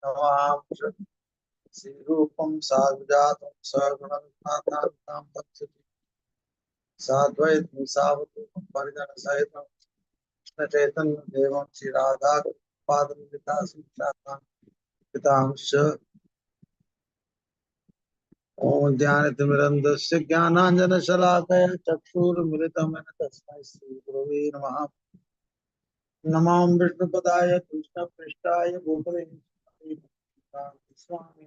नमामि श्रीरूपं साग्रजातं सगुणविख्यातं तत्सत् साद्वैतं सावधूतं परिजनसहितं कृष्णचैतन्यदेवं श्रीराधापादं पितांश्च ॐ ज्ञानतिमिरन्धस्य ज्ञानाञ्जनशलाकया चक्षुरुन्मिलितं येन तस्मै श्रीगुरवे नमः। नमो विष्णुपदाय कृष्णपृष्ठाय भूतले स्वामी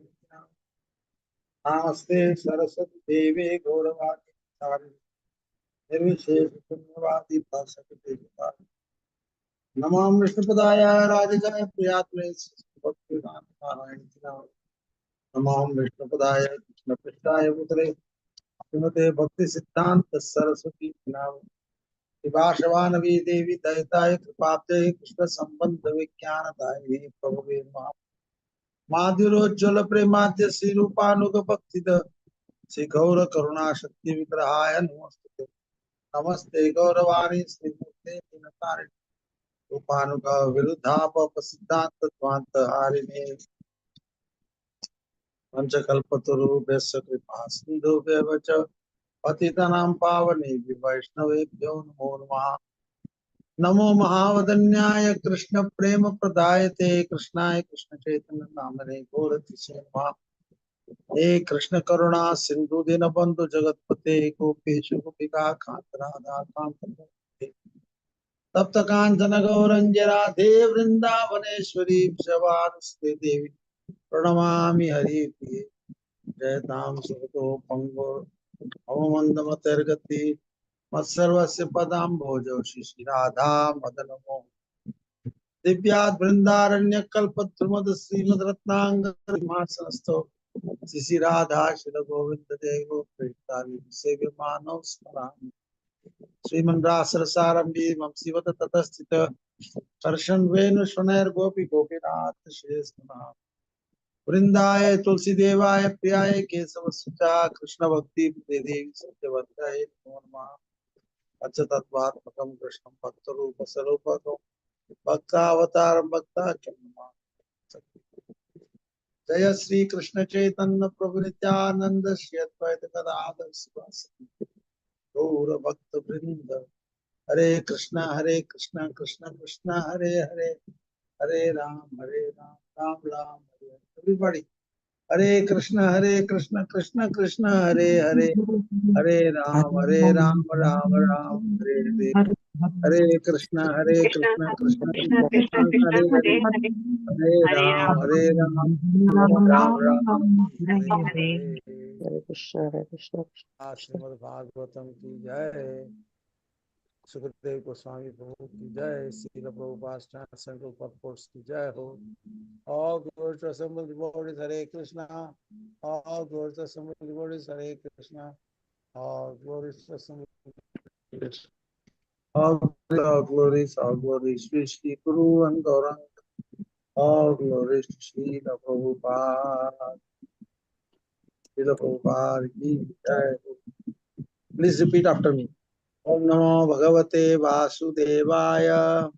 नमस्ते सरस्वती देवे गौरवाणी निर्विशेष शून्यवादी भाषते नमो विष्णुपदाय राजजाय प्रियात्मे भक्तिनारायण नमो विष्णुपदाय कृष्णपृष्ठाय भूतले श्रीमते भक्ति सिद्धांत सरस्वती नाम विभाषवानवी देवी दयिताय कृपाब्धे कृष्ण संबंध विज्ञान दायिनी प्रभुवे नमः। माधुरोज्ज्वल प्रेमाद्य श्री रूपानुग भक्तिद श्री गौर करुणा शक्ति विग्रहाय नमस्ते। नमस्ते गौरवाणी श्रीमूर्ते दीनतारिणे रूपानुग विरुद्धाप सिद्धांत ध्वांत हारिणे पंचकल्पतरुभ्यश्च कृपा सिन्धुभ्यः च पतितानां पावनेभ्यो वैष्णवेभ्यो नमो नमः। नमो महावदन्याय कृष्ण प्रेम प्रदायते कृष्णाय कृष्ण चैतन्य नामने गौरतिसे नमः। हे कृष्ण करुणा सिंधु दीनबंधु जगतपते गोपेश गोपिका कांत राधा कांत तप्त कांचन गौरंज राधे वृंदावनेश्वरी शवानुस्ते देवी प्रणमामि हरिप्रिये जयतां सुतो पंगो अवमन्दमतिर्गति मत्सर्वस्य पदाम्भोजो श्री राधा मदन मोहन दिव्यात् वृंदारण्य कल्पद्रुमद श्रीमद रत्नांगमासनस्थो श्री राधा शिल गोविंद जय गोप्रेताली सेव्य मानव स्मरामि श्रीमन्दासर सारंभी मम शिवत ततस्थित कर्षण वेणु शनैर गोपी गोपीनाथ श्रेष्ठनाम वृंदाय तुलसी देवाय प्रियाय केशव सुचा कृष्ण भक्ति देवी सत्यवत्याय नमो नमः। अच्युतात्मात्मकं कृष्णं भक्त रूप स्वरूपकं भक्तावतारं भक्ताख्यं नमामि। जय श्री कृष्ण चैतन्य प्रभु नित्यानंद श्री अद्वैत गदाधर शिवासादि गौर भक्त वृंद Hare Krishna Krishna Krishna Hare Hare Hare Rama Rama Rama Hare everybody Hare Krishna Krishna Krishna Hare Hare Hare Rama Rama Rama Hare Hare Hare Krishna Krishna Krishna Krishna Krishna Krishna Krishna Hare Hare Hare Hare Hare Hare Rama Rama Rama Rama Rama Hare Hare Hare Hare. Hare Krishna, Hare Krishna, Krishna. Shrimad Bhagavatam की जय। सुखदेव गोस्वामी प्रभु की जय। श्रील प्रभुपाद संघ पदकोश की जय हो। All glory to assembled devotees, Hare Krishna. All glory to assembled devotees, Hare Krishna. All glories to assembled devotees. All glories to Shri Guru and Gaurang. All glories to Shri Prabhupada. Shri Prabhupada ki jai. Please repeat after me. Om Namo Bhagavate Vasudevaya.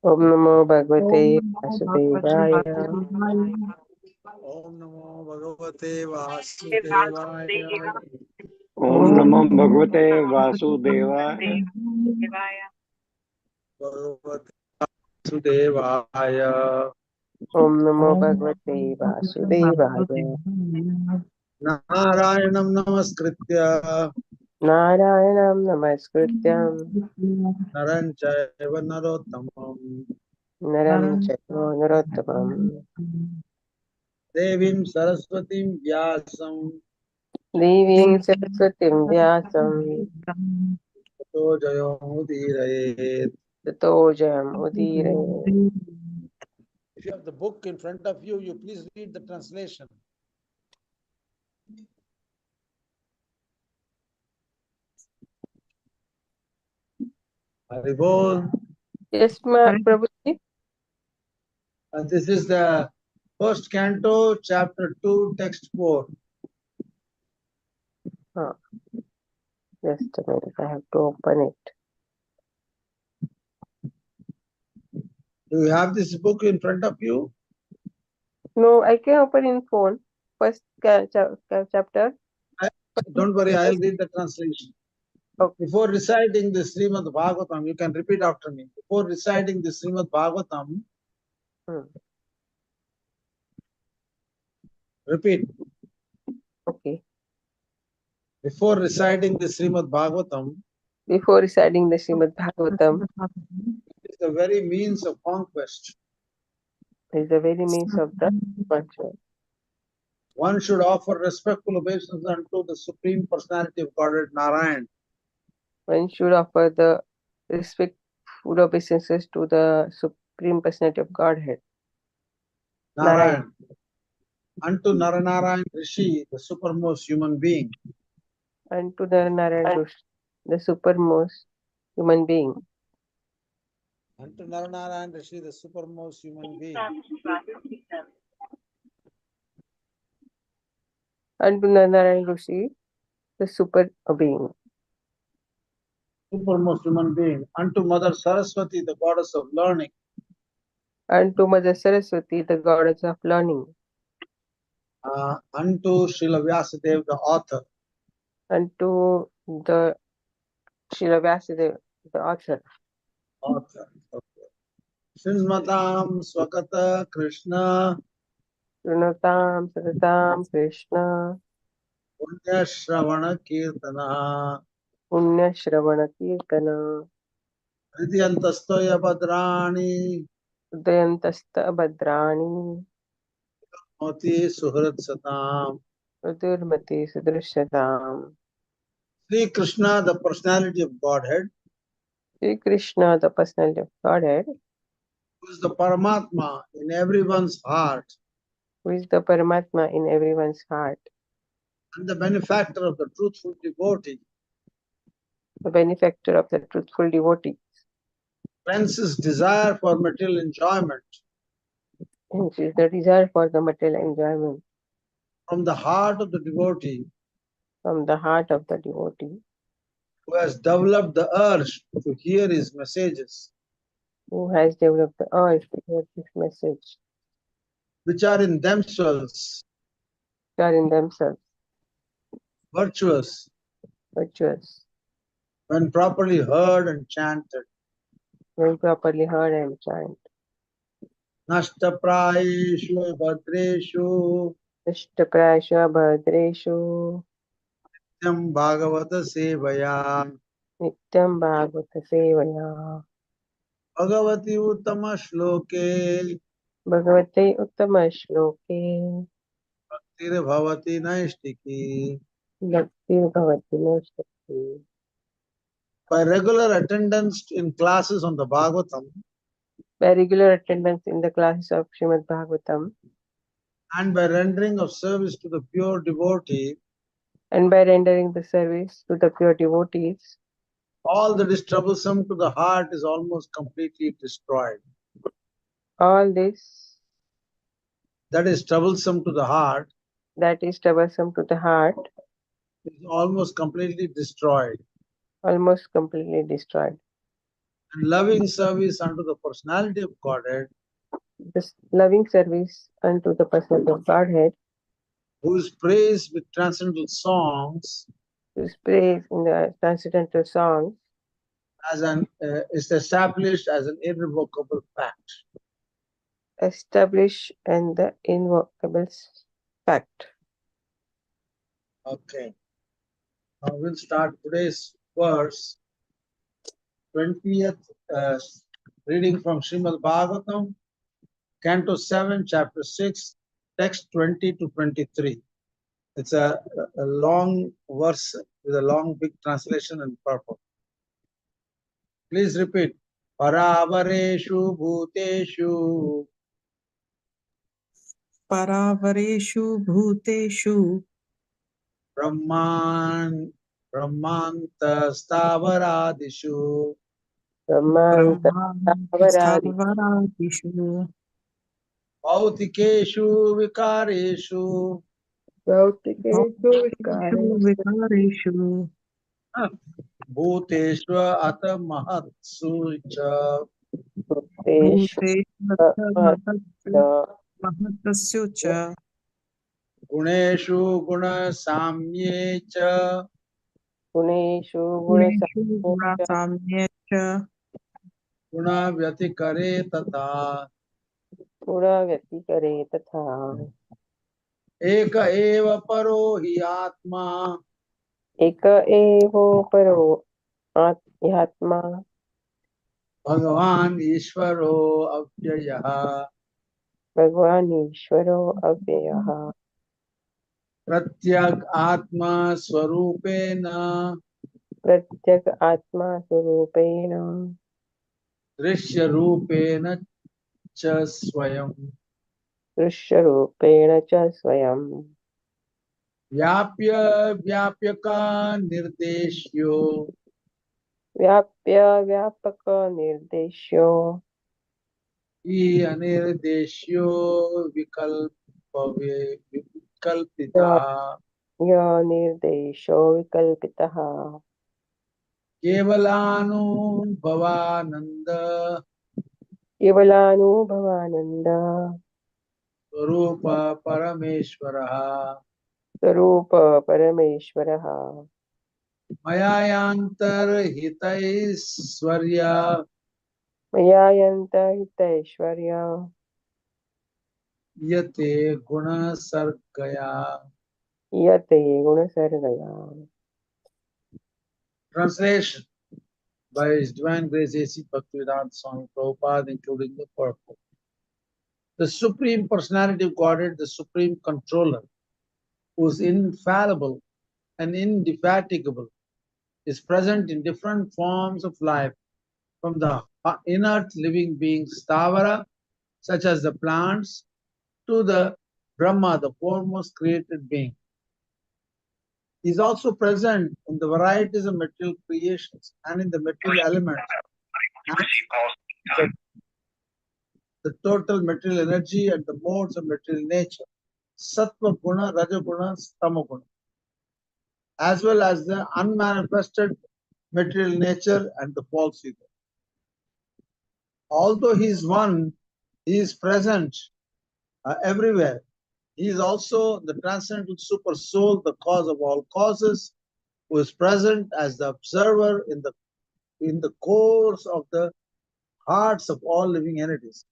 Om Namo Bhagavate Om Vasudevaya. Om Namo Bhagavate Vasudevaya Vasudevaya. ओम नमो भगवते वासुदेवाय। Devaya Bhagavate Vasudevaya. Om Namo Bhagavate Vasudevaya. Narayanam Namaskritya Narayanam Namaskrityam Naran Chaiva Narottamam Naram Chaiva Narottamam Devim Saraswatim Vyasam Deving Saraswatim Vyasam Tato Jayamudiraye. Tato Jayam Udire. If you have the book in front of you, you please read the translation. Haribol. Yes, Prabhuji. This is the first canto, chapter 2, text 4. Oh, just a minute, I have to open it. Do you have this book in front of you? No, I can open in phone. First chapter. Don't worry, I'll read the translation. Okay. Before reciting the Srimad Bhagavatam, you can repeat after me. Before reciting the Srimad Bhagavatam, repeat. Okay. Before reciting the Srimad Bhagavatam, Before reciting the Srimad Bhagavatam is the very means of conquest. is the very means of the conquest. One should offer respectful obeisance unto the Supreme Personality of Godhead, Narayan. One should offer the respectful obeisances to the Supreme Personality of Godhead, Narayan. Unto Naranarayan Rishi, the supermost human being. and to the Narayan Rishi, the supermost human being. Unto Naranarayan Rishi, the supermost human being. And to Narayan Rishi, the super being. Supermost human being. Unto Mother Saraswati, the goddess of learning. And to Mother Saraswati, the goddess of learning. Unto Srila Vyasadeva, the author. And to the Srila Vyasadeva, the author. Okay. Srimmatam Swakata Krishna Runatam Sadatam Krishna Punya Shravana Kirtana Punya Shravana Kirtana Hridyantastoya Bhadrani Udayantasta Bhadrani Moti Suhrat Satam. Udurmati Sudrishyatam. Sri Krishna, the personality of Godhead, Sri Krishna, the personality of Godhead, who is the Paramatma in everyone's heart, who is the Paramatma in everyone's heart, and the benefactor of the truthful devotee, the benefactor of the truthful devotee, cleanses desire for material enjoyment which is the desire for the material enjoyment from the heart of the devotee from the heart of the devotee, who has developed the urge to hear his messages, who has developed the urge to hear this message, which are in themselves which are in themselves virtuous virtuous, when properly heard and chanted. when properly heard and chanted. Nashtaprayeshu Bhadreshu Ishtaprasha Bhadreshu Nityam Bhagavata Sevaya Nityam Bhagavata Sevaya Bhagavati Uttama Shloke Bhagavate Uttama Shloke Bhaktir Bhavati Naistiki. Bhakti Bhavati Nashtakti. By regular attendance in classes on the Bhagavatam By regular attendance in the classes of Srimad Bhagavatam and by rendering of service to the pure devotee, and by rendering the service to the pure devotees, all that is troublesome to the heart is almost completely destroyed. all this That is troublesome to the heart that is troublesome to the heart is almost completely destroyed. almost completely destroyed. And loving service unto the personality of Godhead, This loving service unto the personality of Godhead, who is praised with transcendental songs, who is praised in the transcendental songs, is established as an irrevocable fact. establish and the invocable fact. Okay. Now we'll start today's verse, 20th reading from Srimad Bhagavatam, Canto 7, Chapter 6, text 20 to 23. It's a long verse with a long, big translation and purport. Please repeat. Paravareshu bhuteshu Paravareshu bhuteshu Brahmanta stavaradishu Brahmanta Stavaradi Brahmanastavaradishu Bhautikeshu vikareshu Bhautikeshu Bhaktishu Vikareshu Vikareshu Bhuteshva ata mahatsu cha Bhuteshu Bhuteshu महतस्यो च गुणेषु गुणसाम्ये च गुणेषु गुणेषु गुणसाम्ये च गुणसाम्ये च गुणव्यतिकरे तथा गुणव्यतिकरे तथा एक एव परो हि आत्मा एक एवो परो ह्यात्मा भगवान ईश्वरो अव्ययः भगवान् ईश्वरो अव्ययः प्रत्यग आत्मा स्वरूपेण प्रत्यक आत्मा स्वरूपेण दृश्य रूपेण च स्वयं दृश्यरूपेण च स्वयं व्याप्य व्याप्यका निर्देश्यो व्याप्य व्यापक निर्देश्यो हि अनिर्देश्यो विकल्पितः य निर्देशो विकल्पितः केवलानुभवानंद केवलानुभवानन्द स्वरूप परमेश्वरः स्वरूप परमेश्वरः मयान्तर्हितैश्वर्य मया यन्तहितैश्वर्य यते गुणसर्गया. यते गुणसर्गया. Translation by His Divine Grace A.C. Bhaktivedanta Swami Prabhupada, including the purport. The Supreme Personality of Godhead, the Supreme Controller, who is infallible and indefatigable, is present in different forms of life, from the inert living beings, Stavara, such as the plants, to the Brahma, the foremost created being. He is also present in the varieties of material creations and in the material elements, and the total material energy and the modes of material nature, Sattva Guna, Raja Guna, Tama Guna, as well as the unmanifested material nature and the false ego. Although he is one, he is present everywhere. He is also the transcendental super soul, the cause of all causes, who is present as the observer in the course of the hearts of all living entities.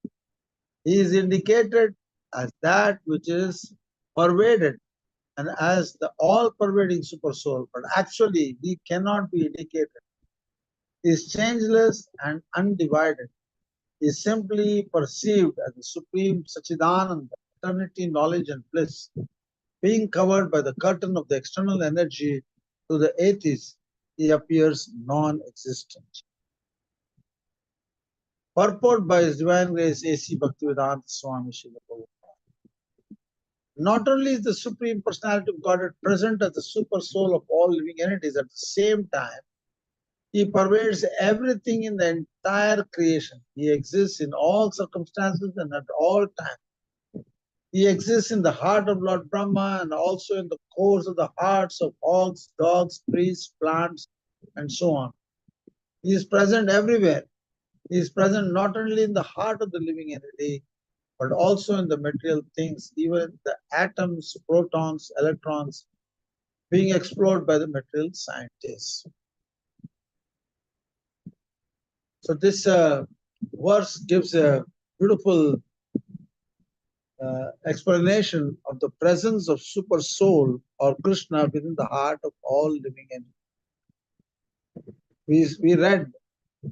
He is indicated as that which is pervaded and as the all-pervading super soul, but actually he cannot be indicated. He is changeless and undivided. He is simply perceived as the supreme Sachidananda, eternity, knowledge and bliss. Being covered by the curtain of the external energy, to the atheist, he appears non-existent. Purport by His Divine Grace A.C. Bhaktivedanta Swami Srila Prabhupada. Not only is the Supreme Personality of Godhead present as the super soul of all living entities, at the same time, he pervades everything in the entire creation. He exists in all circumstances and at all times. He exists in the heart of Lord Brahma and also in the course of the hearts of hogs, dogs, priests, plants, and so on. He is present everywhere. He is present not only in the heart of the living entity, but also in the material things, even the atoms, protons, electrons, being explored by the material scientists. So this verse gives a beautiful explanation of the presence of super soul or Krishna within the heart of all living entities. We read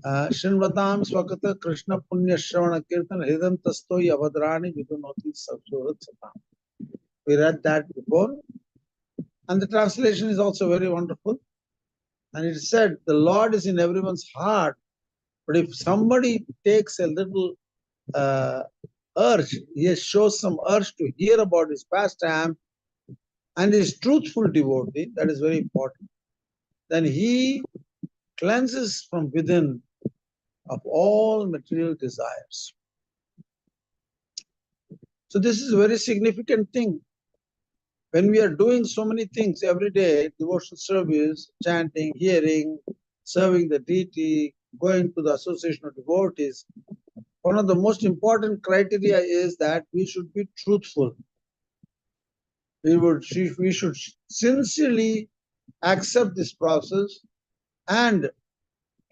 Shinvatam Swakata Krishna Punya Shravana Kirtan Hridam Tastoi Avadrani Vidunoti Sapsurat Satam. We read that before, and the translation is also very wonderful. And it said, the Lord is in everyone's heart, but if somebody takes a little urge, he shows some urge to hear about his pastime, and is truthful devotee, that is very important, then he cleanses from within of all material desires. So this is a very significant thing. When we are doing so many things every day, devotional service, chanting, hearing, serving the deity, going to the association of devotees, one of the most important criteria is that we should be truthful. We should sincerely accept this process, and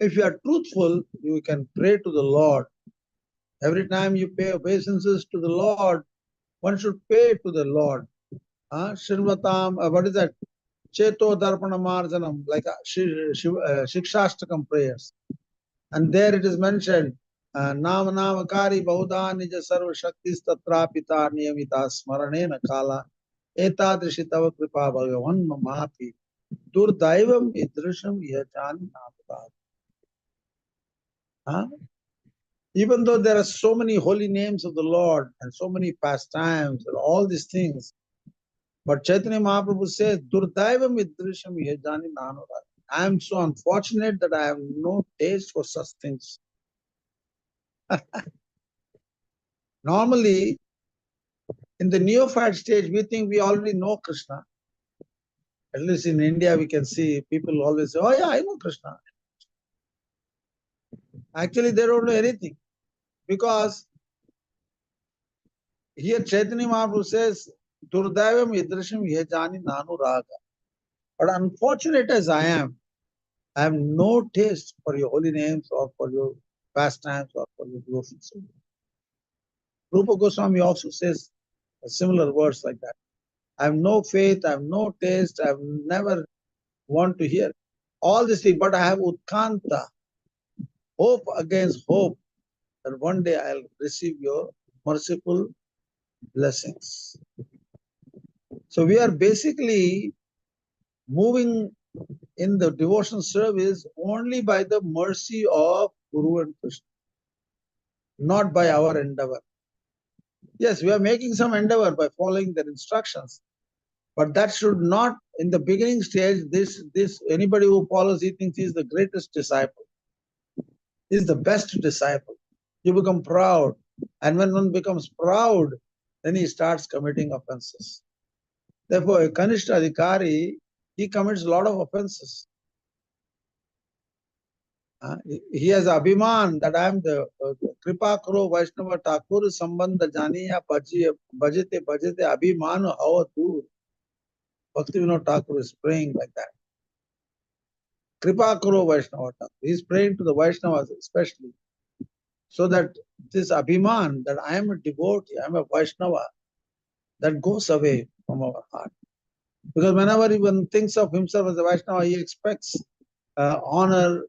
if you are truthful, you can pray to the Lord. Every time you pay obeisances to the Lord, one should pay to the Lord. Shrivataam, what is that? Cheto Darpana Marjanam, like Shikshastakam prayers. And there it is mentioned, Nama Namakari Bahuda Nija Sarva Shaktis Tatra Pita Niyamita Smaranena Kala Etadrishi Tava Kripa Bhagavan Mamapi Durdaivam Idrisham Yajani Namadad. Even though there are so many holy names of the Lord and so many pastimes and all these things, but Chaitanya Mahaprabhu says, Durdaivam Idrisham Yajani Namadad. I am so unfortunate that I have no taste for such things. Normally, in the neophyte stage, we think we already know Krishna. At least in India, we can see people always say, oh yeah, I know Krishna. Actually, they don't know anything. Because here Chaitanya Mahaprabhu says, Durdaivam Idrasham Yajani Nanu Raga. But unfortunate as I have no taste for your holy names or for your pastimes or for your devotions. Rupa Goswami also says similar words like that. I have no faith, I have no taste, I have never want to hear all these things, but I have utkanta, hope against hope, that one day I'll receive your merciful blessings. So we are basically moving in the devotion service only by the mercy of Guru and Krishna, not by our endeavor. Yes, we are making some endeavor by following their instructions, but that should not, in the beginning stage, anybody who follows, he thinks he is the greatest disciple, he is the best disciple. You become proud, and when one becomes proud, then he starts committing offenses. Therefore, a Kanishta Adhikari, he commits a lot of offenses. He has abhiman that I am the Kripa Karo Vaishnava Thakur Sambandha Janiya Bhajate Abhiman Havatur. Bhakti Vinod Thakur is praying like that. Kripa Karo Vaishnava Thakur. He is praying to the Vaishnavas especially, so that this abhiman that I am a devotee, I am a Vaishnava, that goes away from our heart. Because whenever one thinks of himself as a Vaishnava, he expects honor,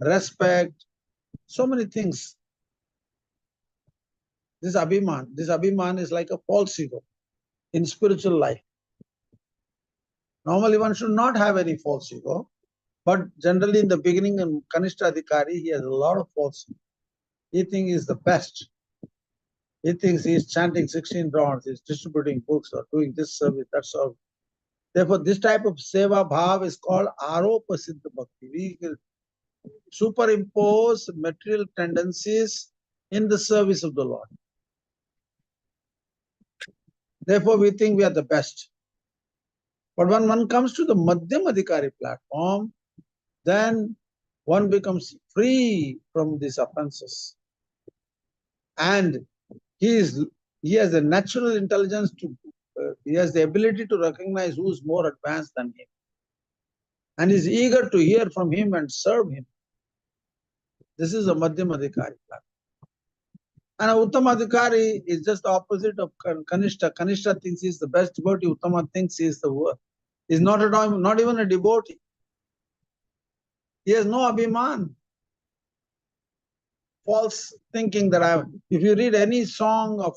respect, so many things. This abhiman is like a false ego in spiritual life. Normally one should not have any false ego, but generally in the beginning in Kanishta Adhikari, he has a lot of false ego. He thinks he is the best. He thinks he is chanting 16 rounds, he is distributing books or doing this service, that service. Therefore, this type of seva bhav is called aropa siddha bhakti. We superimpose material tendencies in the service of the Lord. Therefore, we think we are the best. But when one comes to the Madhyam Adhikari platform, then one becomes free from these offenses. And he has a natural intelligence he has the ability to recognize who is more advanced than him. And is eager to hear from him and serve him. This is a Madhyam Adhikari platform. And Uttama Adhikari is just the opposite of Kanishta. Kanishta thinks he is the best devotee. Uttama thinks he is not at all, not even a devotee. He has no abhiman. False thinking that if you read any song of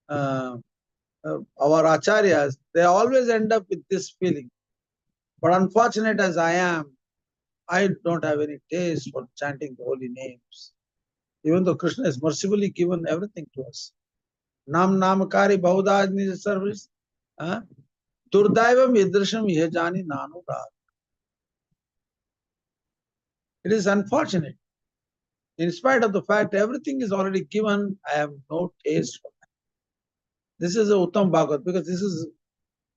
our acharyas, they always end up with this feeling. But unfortunate as I am, I don't have any taste for chanting the holy names. Even though Krishna has mercifully given everything to us. Nam Namakari Bahudajni service. Durdaivam Idrasham Yajani Nanu Rag. It is unfortunate. In spite of the fact everything is already given, I have no taste for that. This is a Uttam Bhagavat, because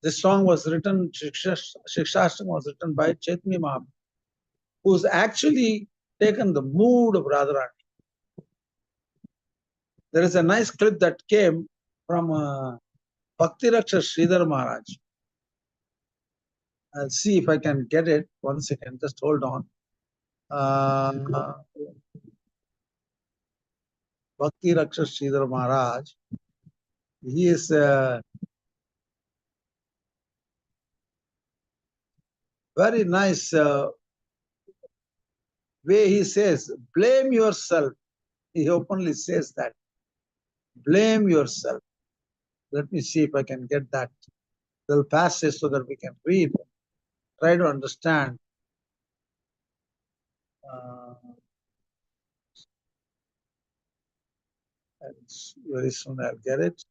this song was written, Shikshastakam was written by Chaitanya Mahaprabhu, who's actually taken the mood of Radharani. There is a nice clip that came from Bhakti Raksha Sridhar Maharaj. I'll see if I can get it. 1 second, just hold on. Bhakti Raksha Sridhar Maharaj. He is very nice way he says, blame yourself. He openly says that. Blame yourself. Let me see if I can get that little passage so that we can read, try to understand. Very soon I'll get it,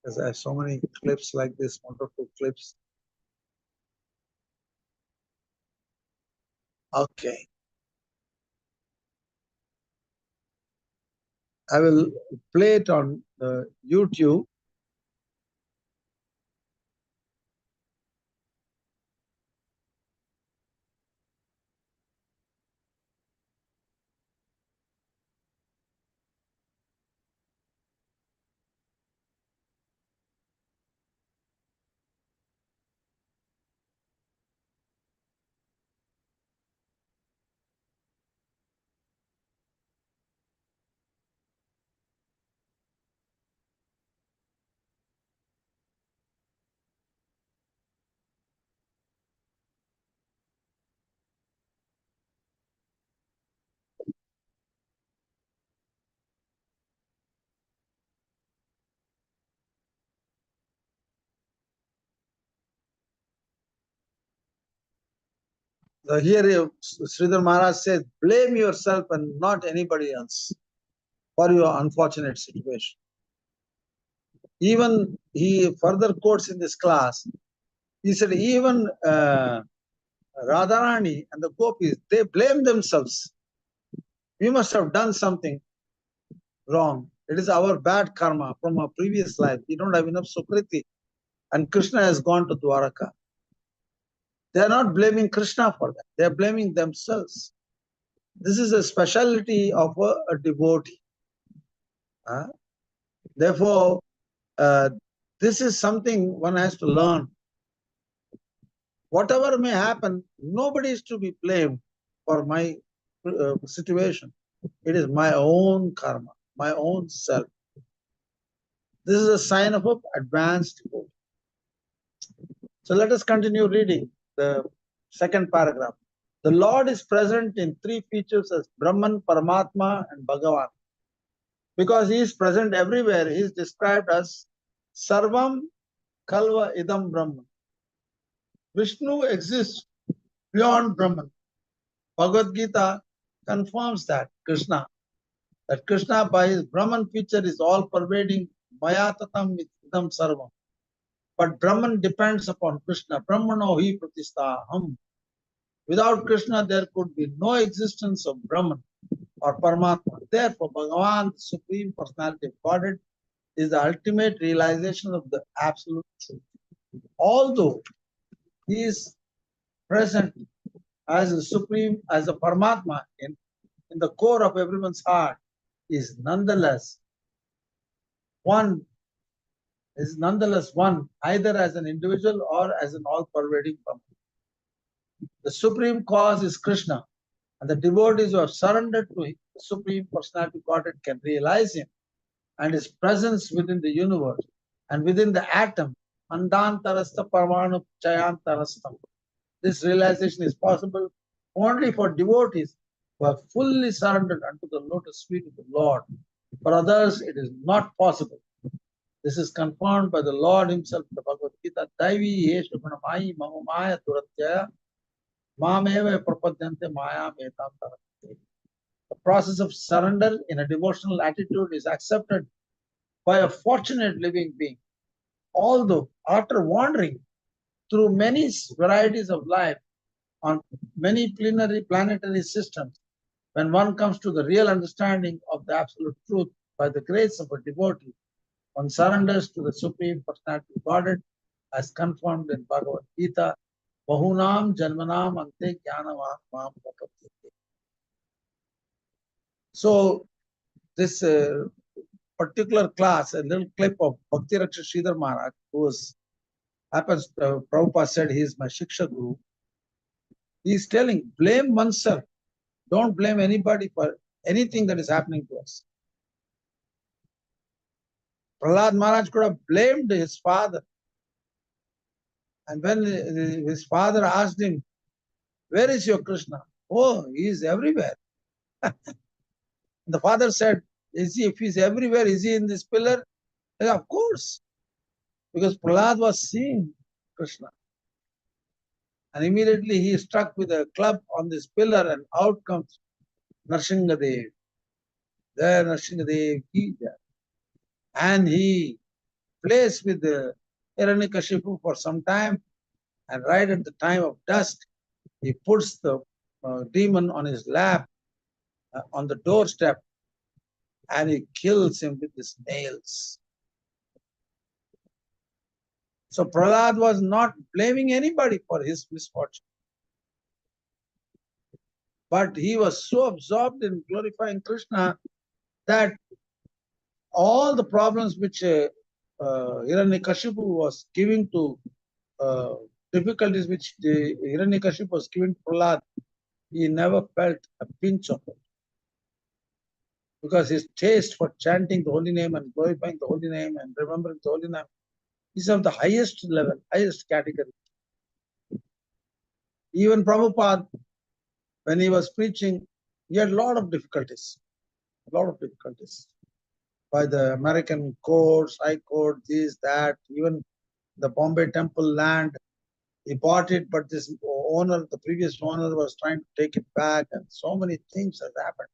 because I have so many clips like this, wonderful clips. Okay. I will play it on YouTube. Here Sridhar Maharaj says, blame yourself and not anybody else for your unfortunate situation. Even he further quotes in this class, he said, even Radharani and the gopis, they blame themselves. We must have done something wrong. It is our bad karma from our previous life. We don't have enough sukriti. And Krishna has gone to Dwaraka. They are not blaming Krishna for that. They are blaming themselves. This is a specialty of a devotee. Therefore, this is something one has to learn. Whatever may happen, nobody is to be blamed for my situation. It is my own karma, my own self. This is a sign of an advanced devotee. So let us continue reading the second paragraph. The Lord is present in three features as Brahman, Paramatma, and Bhagavan. Because he is present everywhere, he is described as Sarvam Kalva Idam Brahman. Vishnu exists beyond Brahman. Bhagavad Gita confirms that Krishna by his Brahman feature is all pervading Maya Tatam Idam Sarvam. But Brahman depends upon Krishna. Brahmano hi pratistaham. Without Krishna, there could be no existence of Brahman or Paramatma. Therefore, Bhagavan, the Supreme Personality of Godhead, is the ultimate realization of the absolute truth. Although he is present as a Supreme, as a Paramatma in the core of everyone's heart, is nonetheless one, either as an individual or as an all-pervading Brahman. The Supreme Cause is Krishna, and the devotees who have surrendered to the Supreme Personality of Godhead can realize him and his presence within the universe and within the atom. Andantarastha Parmanu Chayantarastham. This realization is possible only for devotees who have fully surrendered unto the lotus feet of the Lord. For others, it is not possible. This is confirmed by the Lord himself in the Bhagavad Gita. Daivi yeshu gunamai mama maya duratyaya mameva prapadyante maya metam tarate. The process of surrender in a devotional attitude is accepted by a fortunate living being. Although after wandering through many varieties of life on many planetary systems, when one comes to the real understanding of the absolute truth by the grace of a devotee, one surrenders to the Supreme Personality of Godhead as confirmed in Bhagavad Gita. Bahunam janmanam ante jnanam atmam prapadyate. So this particular class, a little clip of Bhakti Raksha Sridhar Maharaj, who happens, Prabhupada said he is my Shiksha Guru. He is telling, blame oneself. Don't blame anybody for anything that is happening to us. Prahlad Maharaj could have blamed his father. And when his father asked him, where is your Krishna? Oh, he is everywhere. The father said, if he is everywhere, is he in this pillar? Said, of course. Because Prahlad was seeing Krishna. And immediately he struck with a club on this pillar and out comes Nrsingadev. There Nrsingadev ki jai. And he plays with the Hiranyakashipu for some time, and right at the time of dusk, he puts the demon on his lap, on the doorstep, and he kills him with his nails. So Prahlad was not blaming anybody for his misfortune. But he was so absorbed in glorifying Krishna that all the problems which Hiranyakashipu was giving to, difficulties which Hiranyakashipu was giving to Prahlad, he never felt a pinch of it. Because his taste for chanting the holy name and glorifying the holy name and remembering the holy name is of the highest level, highest category. Even Prabhupada, when he was preaching, he had a lot of difficulties. By the American courts, high court, this, that, even the Bombay temple land, he bought it, but this owner, the previous owner, was trying to take it back, and so many things have happened.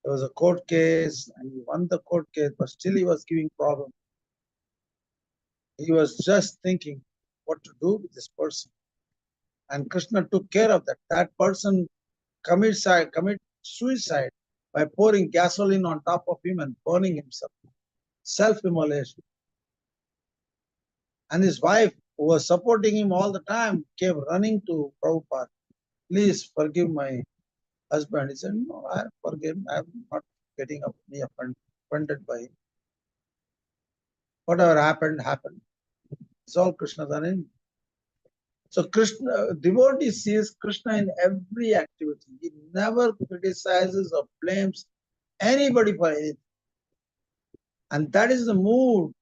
There was a court case, and he won the court case, but still he was giving problems. He was just thinking what to do with this person. And Krishna took care of that. That person commit suicide by pouring gasoline on top of him and burning himself. Self-immolation. And his wife, who was supporting him all the time, came running to Prabhupada. Please forgive my husband. He said, no, I forgive him. I'm not getting offended by him. Whatever happened, happened. It's all Krishna's arrangement. So Krishna, devotee sees Krishna in every activity. He never criticizes or blames anybody for anything. And that is the mood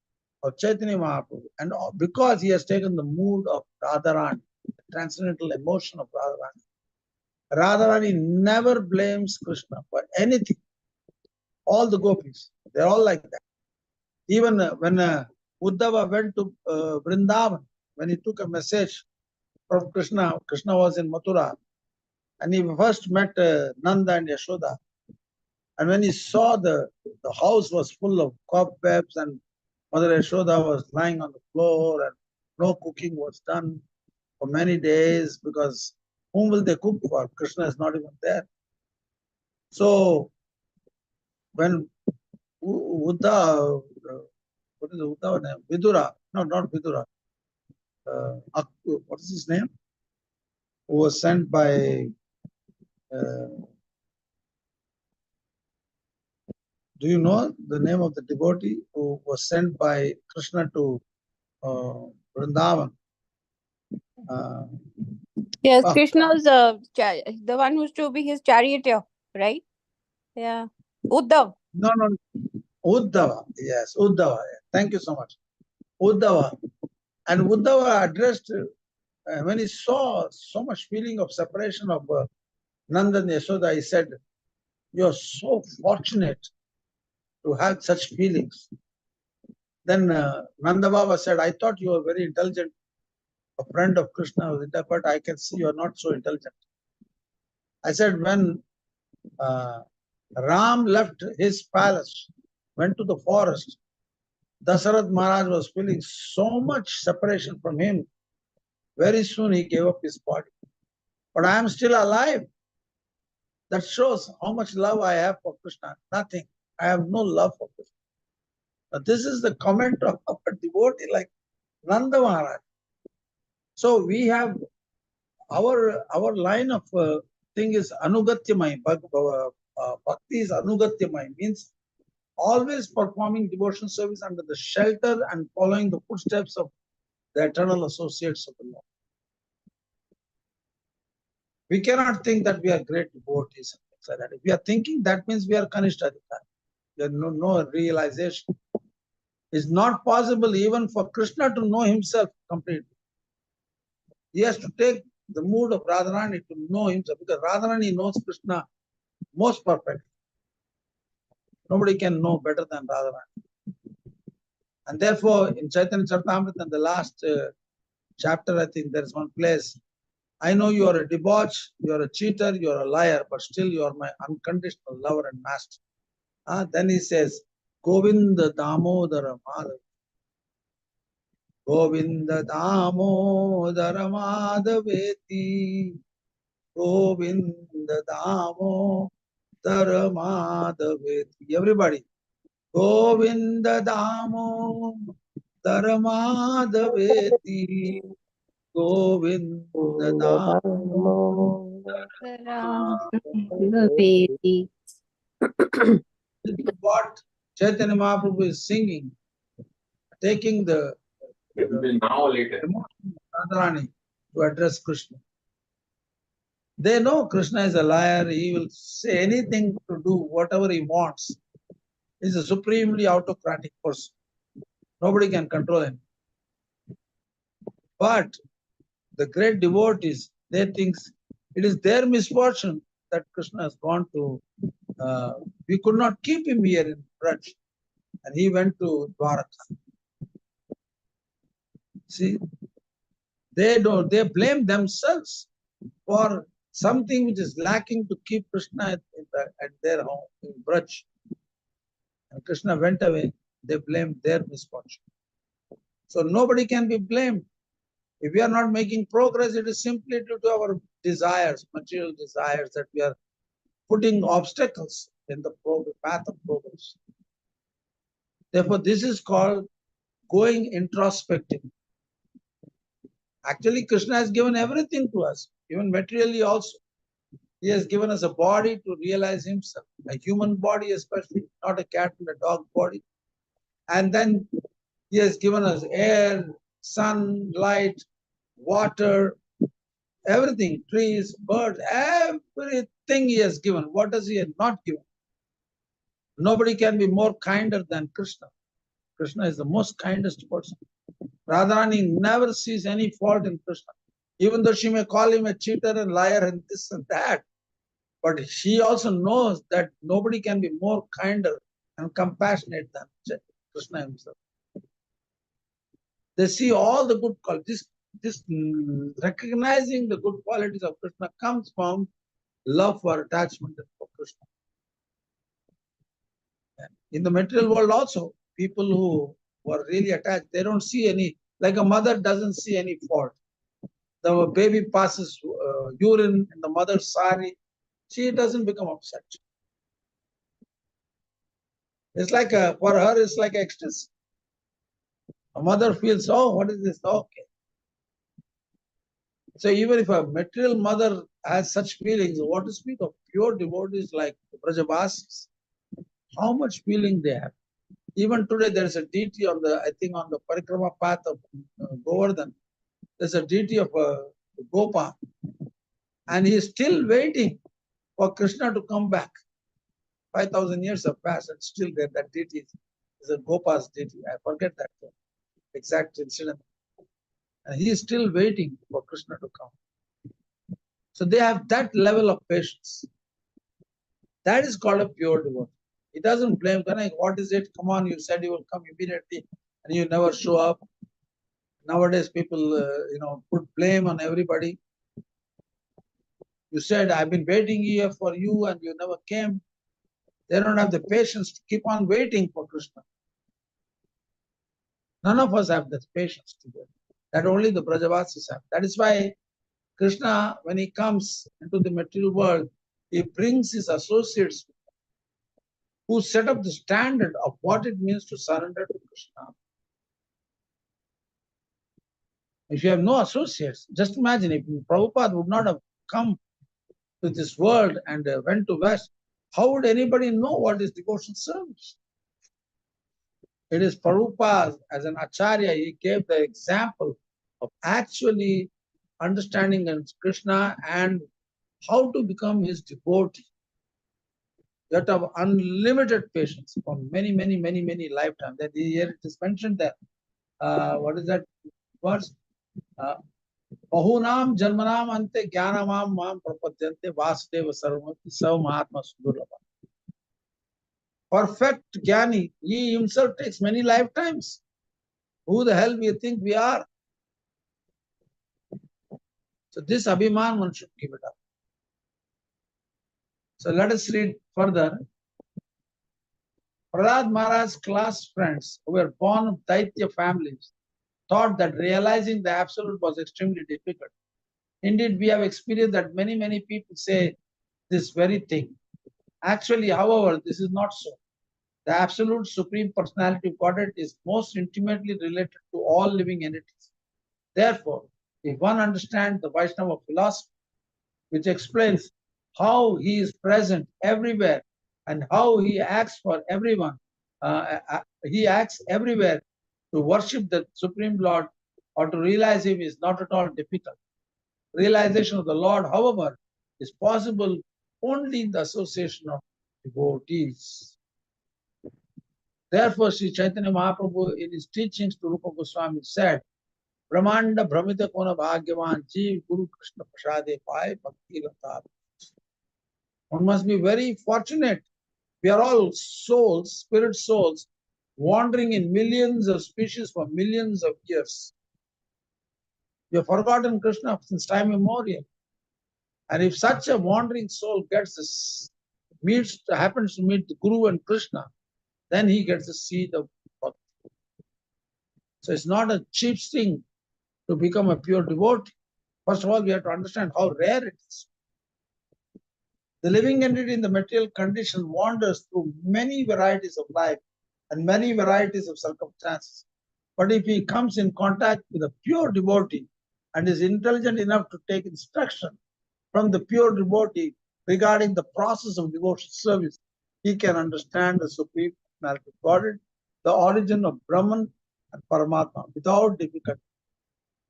of Chaitanya Mahaprabhu. And because he has taken the mood of Radharani, the transcendental emotion of Radharani, Radharani never blames Krishna for anything. All the gopis, they're all like that. Even when Uddhava went to Vrindavan, when he took a message from Krishna, Krishna was in Mathura, and he first met Nanda and Yashoda. And when he saw the house was full of cobwebs and Mother Yashoda was lying on the floor and no cooking was done for many days, because whom will they cook for? Krishna is not even there. So when Uddhava, what is the Uddhava name? Vidura, no, not Vidura. What is his name? Who was sent by, do you know the name of the devotee who was sent by Krishna to Vrindavan? Yes, Krishna's the one who's to be his charioteer, right? Yeah. Uddhav. No, Uddhava. Yes, Uddhava. Thank you so much. Uddhava. And Uddhava addressed, when he saw so much feeling of separation of Nanda and Yashoda, he said, you are so fortunate to have such feelings. Then Nanda Baba said, I thought you were very intelligent, a friend of Krishna, but I can see you are not so intelligent. I said, when Ram left his palace, went to the forest, Dasarath Maharaj was feeling so much separation from him. Very soon he gave up his body. But I am still alive. That shows how much love I have for Krishna. Nothing. I have no love for Krishna. But this is the comment of a devotee like Nanda Maharaj. So we have our line of thing is Anugatyamai. Bhakti is Anugatyamai, means always performing devotional service under the shelter and following the footsteps of the eternal associates of the Lord. We cannot think that we are great devotees and things like that. If we are thinking, that means we are Kanishtadikari. There is no realization. It's not possible even for Krishna to know himself completely. He has to take the mood of Radharani to know himself, because Radharani knows Krishna most perfectly. Nobody can know better than Radharani. And therefore, in Chaitanya Charitamrita, in the last chapter, I think there is one place, I know you are a debauch, you are a cheater, you are a liar, but still you are my unconditional lover and master. Then he says, Govinda Damodara Madhav. Govinda Damodara Madhaveti. Govinda Damodara Madhaveti. Everybody. Govinda Damodara Madhaveti. Govinda Damodara Madhaveti. This is what Chaitanya Mahaprabhu is singing, taking the emotion of Radharani to address Krishna. They know Krishna is a liar. He will say anything to do whatever he wants. He's a supremely autocratic person. Nobody can control him. But the great devotees, they think it is their misfortune that Krishna has gone to. We could not keep him here in Braj, and he went to Dwaraka. See, they blame themselves for something which is lacking to keep Krishna at their home in Braj. And Krishna went away, they blame their misfortune. So nobody can be blamed. If we are not making progress, it is simply due to our desires, material desires, that we are putting obstacles in the path of progress. Therefore, this is called going introspective. Actually, Krishna has given everything to us, even materially also. He has given us a body to realize himself, a human body especially, not a cat and a dog body. And then he has given us air, sun, light, water, everything, trees, birds, everything he has given. What does he have not given? Nobody can be more kinder than Krishna. Krishna is the most kindest person. Radharani never sees any fault in Krishna, even though she may call him a cheater and liar and this and that. But she also knows that nobody can be more kinder and compassionate than Krishna himself. They see all the good qualities. This recognizing the good qualities of Krishna comes from love for attachment for Krishna. In the material world also, people who are really attached, they don't see any, like a mother doesn't see any fault. The baby passes urine in the mother's sari, she doesn't become upset. It's like for her, it's like ecstasy. A mother feels, oh, what is this? Okay. So even if a material mother has such feelings, what to speak of pure devotees like Brajavasis? How much feeling they have. Even today, there is a deity on the, I think on the Parikrama path of Govardhan. There's a deity of Gopa. And he is still waiting for Krishna to come back. 5,000 years have passed and still there, that deity is a Gopa's deity. I forget that exact incident. And he is still waiting for Krishna to come. So they have that level of patience. That is called a pure devotee. He doesn't blame, what is it? Come on, you said you will come immediately and you never show up. Nowadays, people, put blame on everybody. You said, I've been waiting here for you and you never came. They don't have the patience to keep on waiting for Krishna. None of us have that patience to wait. That only the Brajavasis have. That is why Krishna, when he comes into the material world, he brings his associates who set up the standard of what it means to surrender to Krishna. If you have no associates, just imagine if Prabhupada would not have come to this world and went to West, how would anybody know what is devotional service? It is Prabhupada as an Acharya, he gave the example of actually understanding Krishna and how to become his devotee. You have to have unlimited patience for many, many, many, many lifetimes. That here it is mentioned there. What is that verse? Bahunam janmanam ante jnanamam mam prapadyante vasudeva sarvamati mahatma sudurlabha. Perfect Jnani, he himself takes many lifetimes. Who the hell we think we are? So this Abhiman one should give it up. So let us read further. Prahlad Maharaj's class friends who were born of Daitya families thought that realizing the absolute was extremely difficult. Indeed, we have experienced that many, many people say this very thing. Actually, however, this is not so. The absolute supreme personality of Godhead is most intimately related to all living entities. Therefore, if one understands the Vaishnava philosophy, which explains how he is present everywhere and how he acts for everyone, he acts everywhere to worship the Supreme Lord or to realize him is not at all difficult. Realization of the Lord, however, is possible only in the association of devotees. Therefore, Sri Chaitanya Mahaprabhu in his teachings to Rupa Goswami said, Brahmanda Brahmita Kona Bhagyavan Jeev Guru Krishna Prasade Pai Bhakti Lata. One must be very fortunate. We are all souls, spirit souls, wandering in millions of species for millions of years. We have forgotten Krishna since time immemorial. And if such a wandering soul happens to meet the Guru and Krishna, then he gets to see the bhakti. So it's not a cheap thing to become a pure devotee. First of all, we have to understand how rare it is. The living entity in the material condition wanders through many varieties of life and many varieties of circumstances. But if he comes in contact with a pure devotee and is intelligent enough to take instruction from the pure devotee regarding the process of devotional service, he can understand the Supreme Personality of Godhead, the origin of Brahman and Paramatma without difficulty.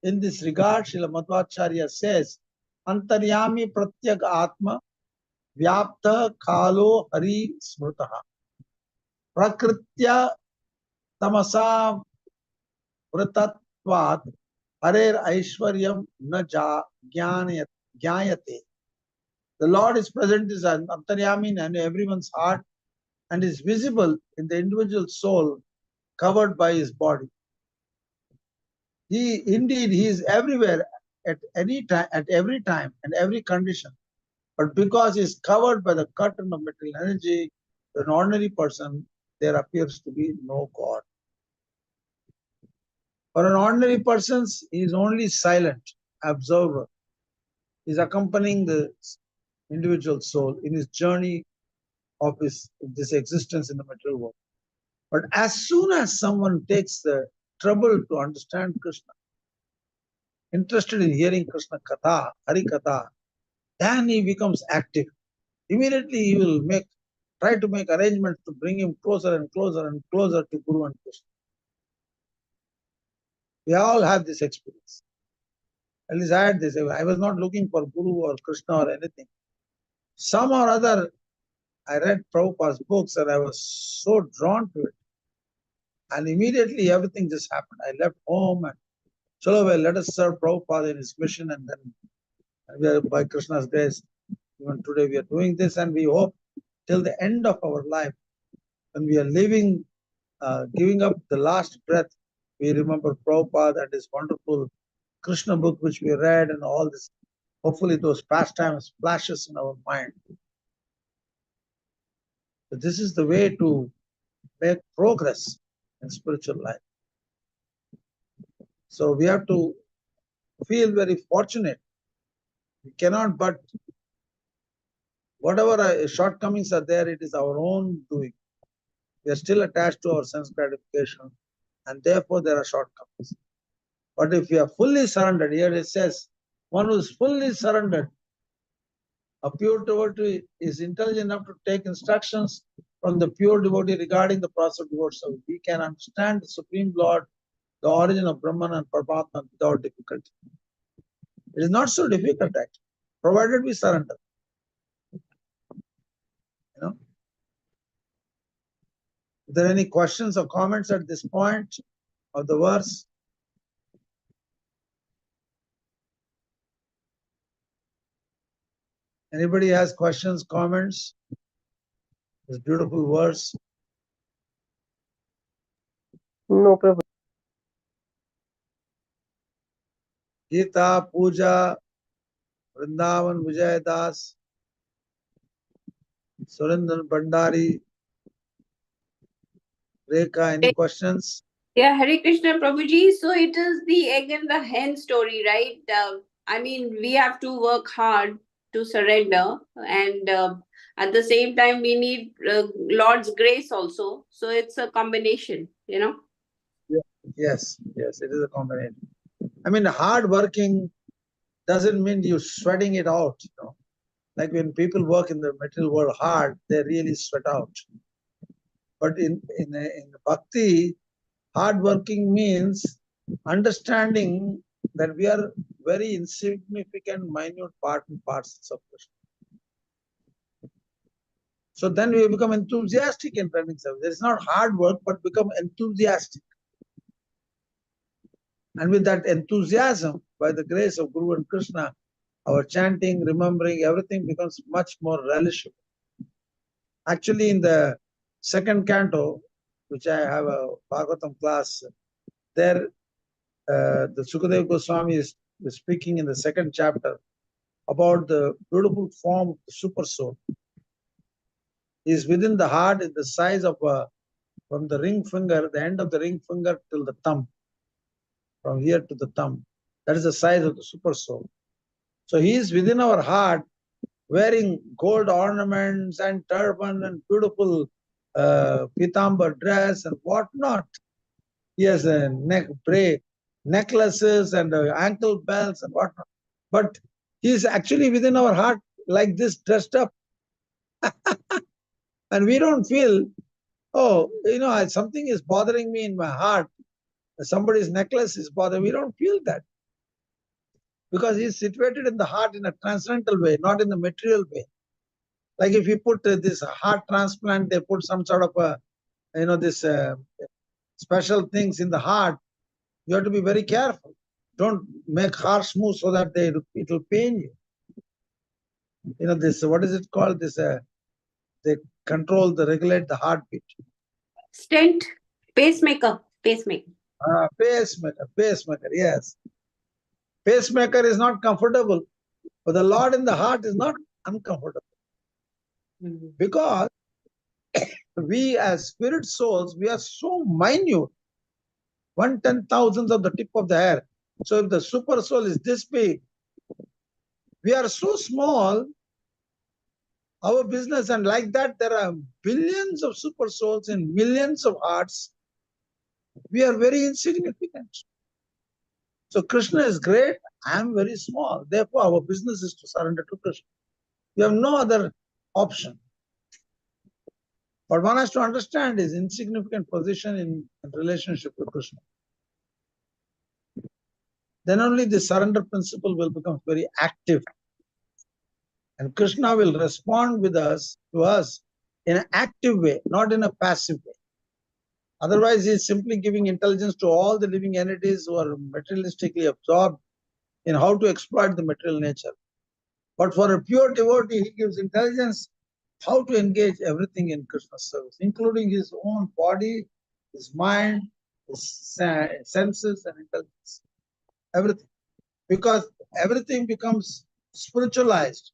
In this regard, Srila Madhvacharya says, Antaryami Pratyag Atma Vyapta Kalo Hari Smrutaha Prakritya Tamasa Vratatvat Harer Aishwaryam Na Jnayate. The Lord is present is an Antaryami in everyone's heart and is visible in the individual soul covered by his body. He is everywhere at any time, at every time and every condition. But because he is covered by the curtain of material energy, to an ordinary person, there appears to be no God. For an ordinary person, he is only silent, observer. He is accompanying the individual soul in his journey of this existence in the material world. But as soon as someone takes the trouble to understand Krishna, interested in hearing Krishna Katha, Hari Katha, then he becomes active. Immediately he will try to make arrangements to bring him closer and closer and closer to Guru and Krishna. We all have this experience. At least I had this. I was not looking for Guru or Krishna or anything. Some or other, I read Prabhupada's books and I was so drawn to it. And immediately everything just happened. I left home and chalo, well, let us serve Prabhupada in his mission, and then we are, by Krishna's grace, even today we are doing this, and we hope till the end of our life, when we are living, giving up the last breath, we remember Prabhupada and his wonderful Krishna book which we read and all this. Hopefully those pastimes flashes in our mind. So this is the way to make progress in spiritual life. So we have to feel very fortunate. We cannot but, whatever shortcomings are there, it is our own doing. We are still attached to our sense gratification, and therefore there are shortcomings. But if we are fully surrendered, here it says, one who is fully surrendered, A pure devotee is intelligent enough to take instructions from the pure devotee regarding the process of devotion service. We can understand the Supreme Lord, the origin of Brahman and Paramatma without difficulty. It is not so difficult actually, provided we surrender. You know. Are there any questions or comments at this point of the verse? Anybody has questions, comments? This beautiful verse. No, Prabhu. Gita, Puja, Vrindavan, Vijay Das, Surendran Bhandari, Rekha, any questions? Yeah, Hare Krishna Prabhuji. So it is the egg and the hen story, right? I mean, we have to work hard to surrender, and at the same time, we need Lord's grace also. So it's a combination, you know. Yes, yes, it is a combination. I mean, hard working doesn't mean you sweating it out. You know, like when people work in the material world hard, they really sweat out. But in bhakti, hard working means understanding that we are very insignificant, minute part and parcels of Krishna. So then we become enthusiastic in running service. It is not hard work, but become enthusiastic. And with that enthusiasm, by the grace of Guru and Krishna, our chanting, remembering, everything becomes much more relishable. Actually, in the second canto, which I have a Bhagvatam class, there the Sukadeva Goswami is speaking in the second chapter about the beautiful form of the super soul. Is within the heart, is the size of from the ring finger, the end of the ring finger till the thumb, from here to the thumb. That is the size of the super soul. So he is within our heart, wearing gold ornaments and turban and beautiful pitambar dress and whatnot. He has a necklaces and ankle bells and whatnot. But he is actually within our heart like this, dressed up. And we don't feel, oh, you know, something is bothering me in my heart. Somebody's necklace is bothering. We don't feel that. Because he's situated in the heart in a transcendental way, not in the material way. Like if you put this heart transplant, they put some sort of a, you know, this special things in the heart. You have to be very careful. Don't make harsh moves so that it will pain you. You know, this, what is it called? This, they regulate the heartbeat. Stent, pacemaker. Pacemaker, yes. Pacemaker is not comfortable, but the Lord in the heart is not uncomfortable. Mm-hmm. Because we as spirit souls, we are so minute, 1/10,000th of the tip of the hair. So if the super soul is this big, we are so small, our business, and like that there are billions of super souls in millions of hearts. We are very insignificant. So Krishna is great, I am very small. Therefore our business is to surrender to Krishna. We have no other option. But one has to understand his insignificant position in relationship with Krishna. Then only the surrender principle will become very active. And Krishna will respond to us in an active way, not in a passive way. Otherwise, he is simply giving intelligence to all the living entities who are materialistically absorbed in how to exploit the material nature. But for a pure devotee, he gives intelligence how to engage everything in Krishna's service, including his own body, his mind, his senses and intelligence. Everything. Because everything becomes spiritualized.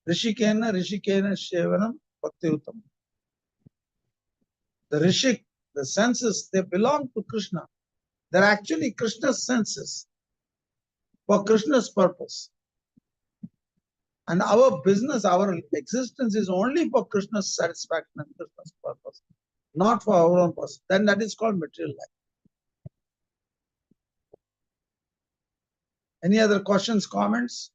Rishikena Shevanam Bhakti Uttam. The Rishik, the senses, they belong to Krishna. They're actually Krishna's senses for Krishna's purpose. And our business, our existence is only for Krishna's satisfaction and Krishna's purpose, not for our own purpose. Then that is called material life. Any other questions, comments?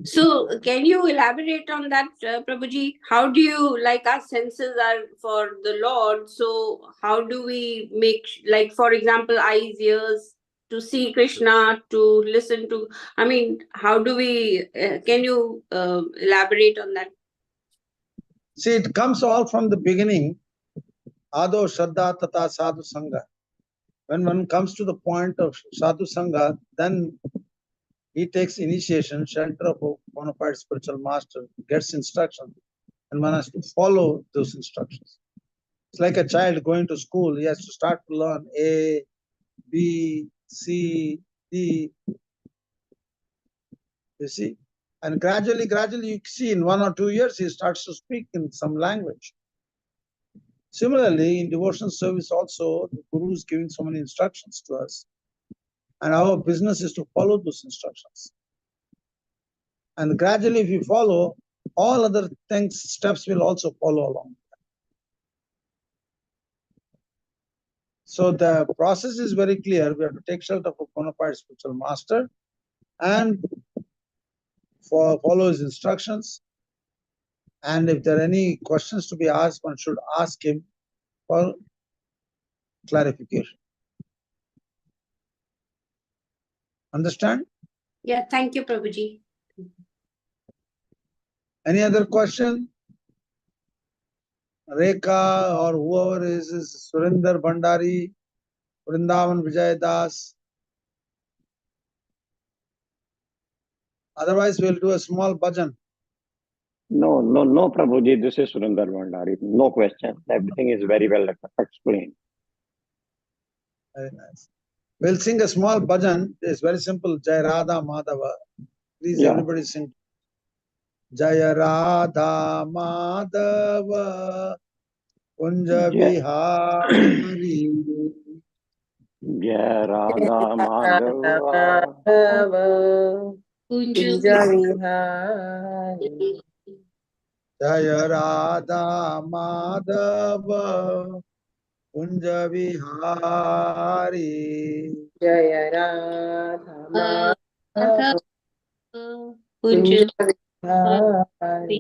So, can you elaborate on that, Prabhuji? How do you, like, our senses are for the Lord? So, how do we make, like, for example, eyes, ears, to see Krishna, to listen to? I mean, how do we? Can you elaborate on that? See, it comes all from the beginning. Ado Shraddha Tata Sadhu Sangha. When one comes to the point of Sadhu Sangha, then he takes initiation, shelter of a bona fide spiritual master, gets instruction, and one has to follow those instructions. It's like a child going to school. He has to start to learn A, B, C, D. You see? And gradually, you see in 1 or 2 years, he starts to speak in some language. Similarly, in devotional service also, the Guru is giving so many instructions to us. And our business is to follow those instructions. And gradually, if you follow, all other things, steps will also follow along. So the process is very clear. We have to take shelter of a bona fide spiritual master and follow his instructions. And if there are any questions to be asked, one should ask him for clarification. Understand? Yeah, thank you, Prabhuji. Any other question? Rekha or whoever is Surinder Bhandari, Vrindavan Vijay Das. Otherwise, we'll do a small bhajan. No, Prabhuji, this is Surinder Bhandari. No question. Everything is very well explained. Very nice. We'll sing a small bhajan. It's very simple. Jai Radha Madhava. Please, everybody sing. Jai Radha Madhava Kunja Bihari. Jai Radha Madhava Kunja Vihari. Jai Radha Madhava Kunja Vihari. Jaya Radha Madhava Kunja Vihari.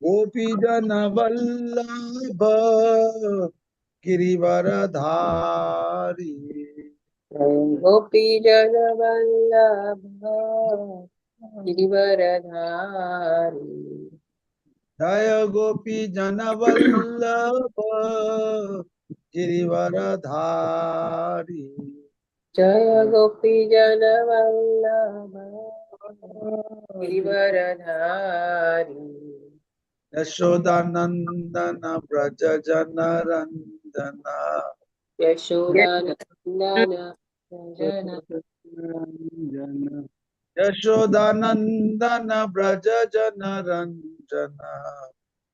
Gopi Jana Vallabha Girivaradhari. Gopi Jana Vallabha Girivaradhari. Jaya Gopi Jana Vallabha Girivaradhari. Jaya Gopi Jana Vallabha Girivaradhari. Yashodanandana Braja Jana Randana. Yashodanandana Jana. Yashodanandana Braja Jana Ranjana.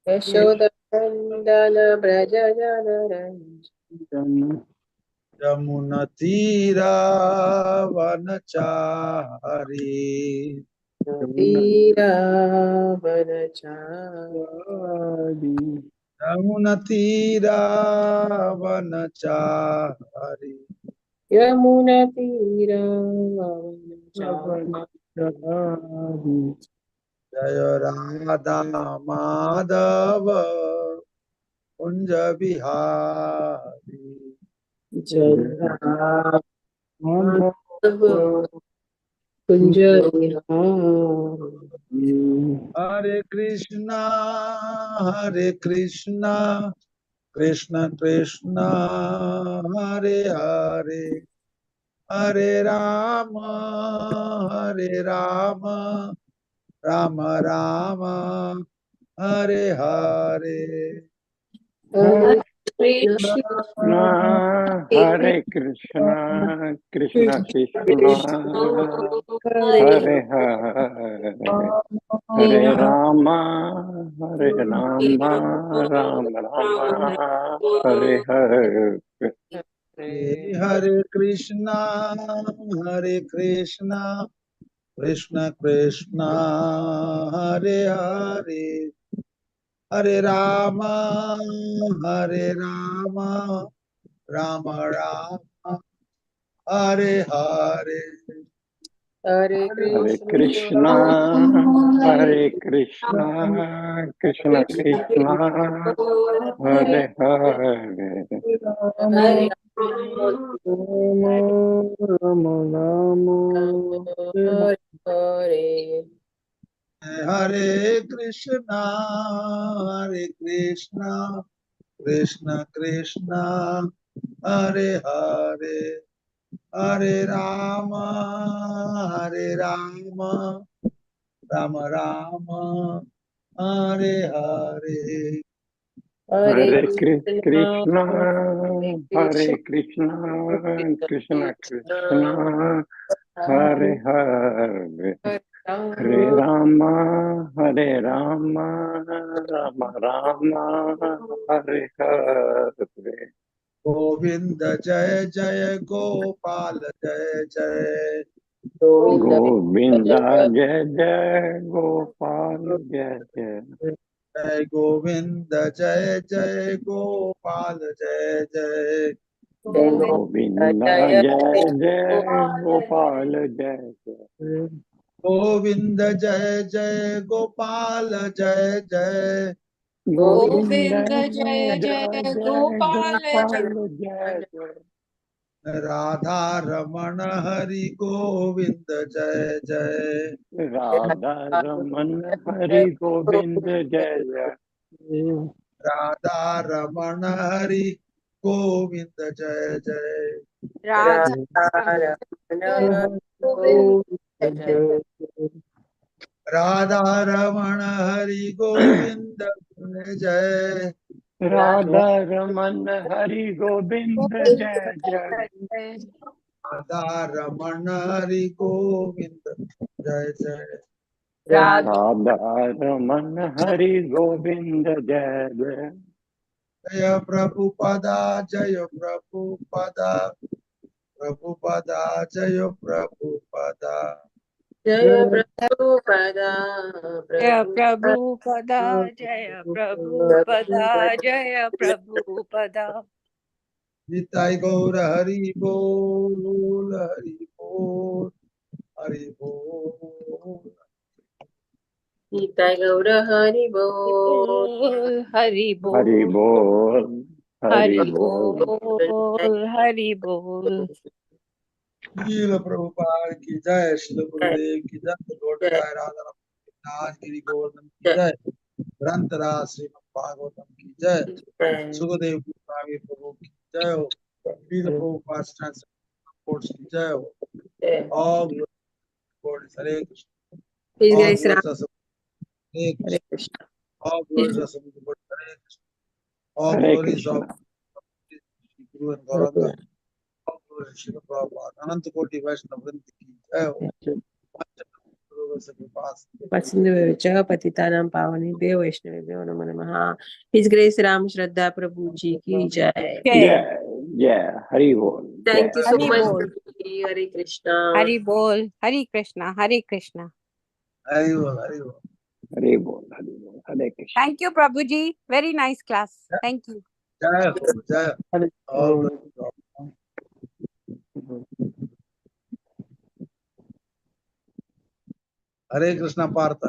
Yashodanandana Braja Jana Ranjana. Yamuna Tira Vanachari. Tira Vanachari. Yamuna Tira Vanachari. Yamuna Tira Vanachari. Jaya Radha Madhava Kunja Bihari. Jaya Madhava Kunja Vihari. Hare Krishna, Krishna Krishna, Hare Hare, Hare Rama, Rama Rama, Hare Hare. Hare Krishna, Hare Krishna, Krishna Krishna, Hare Hare, Hare Rama, Rama Rama, Hare Hare. Hare Krishna, Krishna Krishna, Hare Hare, Hare Rama, Rama Rama, Hare Hare. Hare Hare Krishna, Krishna, Hare Krishna, Krishna Krishna, Hare Hare, Hare Rama Rama, Hare Hare. Hare Krishna, Hare Krishna, Krishna Krishna, Hare Hare, Hare Rama, Hare Rama, Rama Rama, Hare Hare. Hare Hare Krishna, Krishna, Hare Hare Krishna, Krishna Krishna, Krishna, Hare Hare, Hare Hare Rama, Hare Rama, Rama Rama, Hare Hare. Govind जय जय गोपाल जय जय Govinda, Govinda Jaya Jai Jai Gopal Jai Jai. जय गोविंद जय जय गोपाल जय जय Jai Govinda, Govinda Jaya Jai Jai Jai Gopal Gopal Jai Jai. Govind जय जय गोपाल जय जय Govinda Govinda Jaya Jai Jaya Jai Gopala Gopal Jaya. Jai Jai. Radha Raman Hari Govind जय जय Radha Raman Hari Govind Jai Jai. Radha Raman Hari Govind जय जय Radha Jaya Govind Jai. Radha Raman Hari Govind जय जय Radha Raman Hari Govind Jai Jai. Radha Raman Hari Govind जय जय Radha Radha Raman Hari Govind Jai Jai. जय प्रभुपदा जय प्रभुपदा प्रभुपदा जय Prabhupada Jaya Prabhupada, Jaya Prabhupada, Prabhupada Jaya Prabhupada Jaya Prabhupada. Nitai गौर हरि बोल हरि बोल हरि बोल Nitai Gaura Hari Bol, Hari Hari Bol, Bol, Hari Hari Bol. Bol, Hari Bol. शील प्रभुपाद की जय श्री गुरुदेव की जय लौट जाए राधा नाथ गिरी गोवर्धन की जय ग्रंथराज श्रीमद् भागवतम की जय सुखदेव गोस्वामी प्रभु की जय हो शील प्रभुपाद कोर्स की जय हो all glories Hare Krishna Please all guys, Ram, glories are Hare Hare Krishna Krishna. all glories are Hare Krishna all Hare glories of Krishna. Guru and Gauranga all glories Shri Prabhupada अनंत कोटि वैष्णव वृंद की जय हो Vatsindavya Patitanam Pavani Vaishnavi Namo Namaha. His Grace Ram Shraddha Prabhu Ji ki jai. Jai. Jai, Jai, Hari Bol, Jai. Thank you so Hari much, Bol, Prabhuji. Hare Krishna. Hari Bol, Hari Krishna, Hari Krishna. Hari बोल हरि बोल Hari Bol, Hari Bol, Hare Krishna. Thank you, Prabhuji. Very nice class. Thank you. जय हो जय Hare all Om. glories हरे कृष्णा पार्थ